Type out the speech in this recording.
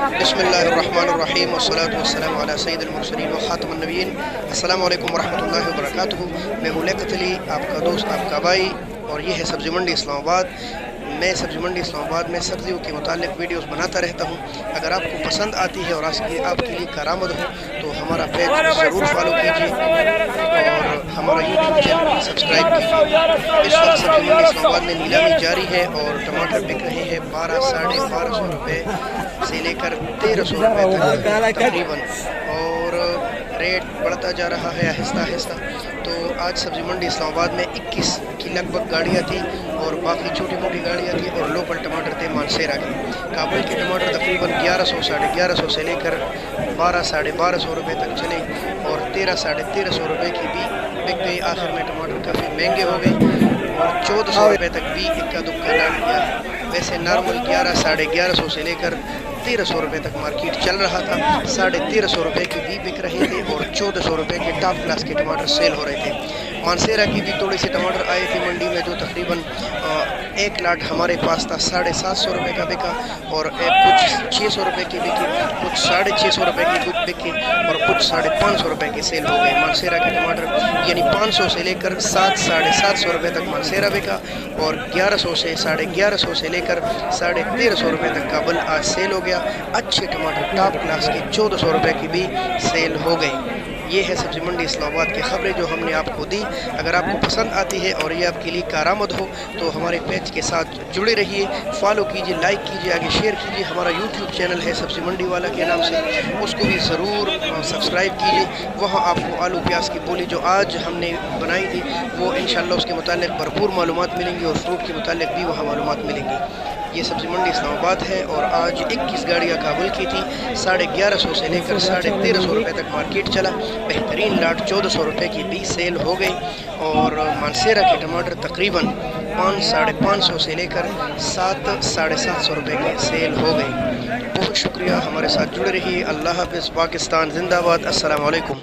बिस्मिल्लाहिर्रहमानिर्रहीम वस्सलातु वस्सलामु अला सय्यिदिल मुरसलीन व खातमुन नबिय्यीन। अस्सलामु अलैकुम वरहमतुल्लाहि वबरकातुहू। मैं हूं लियाकत अली, आपका दोस्त, आपका भाई, और ये है सब्ज़ी मंडी इस्लामाबाद। मैं सब्ज़ी मंडी इस्लामाबाद में सब्जियों के मुतालिक वीडियोस बनाता रहता हूं। अगर आपको पसंद आती है और आपके लिए कारामद हो तो हमारा पेज ज़रूर फॉलो कीजिए और हमारा यूट्यूब चैनल सब्सक्राइब कीजिए। इस वक्त सब्ज़ी मंडी इस्लामाबाद में नीलामी जारी है और टमाटर बिक रहे हैं 1200 साढ़े 1200 रुपये से लेकर 1300 रुपये तक तकरीबन, और रेट बढ़ता जा रहा है आहिस्ता आहिस्ता। तो आज सब्ज़ी मंडी इस्लामाबाद में 21 की लगभग गाड़ियाँ थी और बाकी छोटी मोटी गाड़ियाँ थी, और लोकल टमाटर थे मानसेरा के। काबुल के टमाटर तकरीबन 1100 साढ़े 1100 से लेकर 12 साढ़े 1200 रुपये तक चले, और 13 साढ़े 1300 रुपये की भी बिक गई। आखिर में टमाटर काफ़ी महंगे हो गए और 1400 रुपये तक भी इक्का दुक्का डाल दिया। वैसे नॉर्मल 11 साढ़े 1100 से लेकर 1300 रुपये तक मार्केट चल रहा था। 1350 रुपये की भी बिक रहे थे और 1400 रुपये के टॉप क्लास के टमाटर सेल हो रहे थे। मानसेरा की भी थोड़े से टमाटर आए थे मंडी में, जो तकरीबन एक लाट हमारे पास था 750 रुपये का बिका, और कुछ 600 रुपये की बिकी, कुछ 650 रुपये की कुछ बिकी, और कुछ 550 रुपये के सेल हो गए। मानसेरा के टमाटर यानी 500 से लेकर 7 साढ़े 700 रुपये तक मानसेरा बिका, और 1100 से 1150 से लेकर 1350 रुपये तक काबुल आज सेल हो गया। अच्छे टमाटर टॉप क्लास के 1400 रुपये की भी सेल हो गई। ये है सब्ज़ी मंडी इस्लामाबाद की खबरें जो हमने आपको दी। अगर आपको पसंद आती है और ये आपके लिए कारामद हो तो हमारे पेज के साथ जुड़े रहिए, फॉलो कीजिए, लाइक कीजिए, आगे शेयर कीजिए। हमारा यूट्यूब चैनल है सब्ज़ी मंडी वाला के नाम से, उसको भी ज़रूर सब्सक्राइब कीजिए। वहाँ आपको आलू प्याज की बोली जो आज हमने बनाई थी वो इंशाअल्लाह उसके मुतालिक भरपूर मालूमात मिलेंगी, और फ्रूट के मुतालिक भी वहाँ मालूमात मिलेंगी। ये सब्ज़ी मंडी इस्लामाबाद है और आज 21 गाड़ियाँ काबुल की थी। 1150 से लेकर 1350 रुपये तक मार्केट चला। बेहतरीन लाट 1400 रुपये की भी सेल हो गई, और मानसेरा के टमाटर तकरीबन 5 साढ़े 500 से लेकर 7 साढ़े 700 रुपये की सेल हो गई। बहुत शुक्रिया, हमारे साथ जुड़े रहिए। अल्लाह हाफ़िज़। पाकिस्तान जिंदाबाद। अस्सलामु अलैकुम।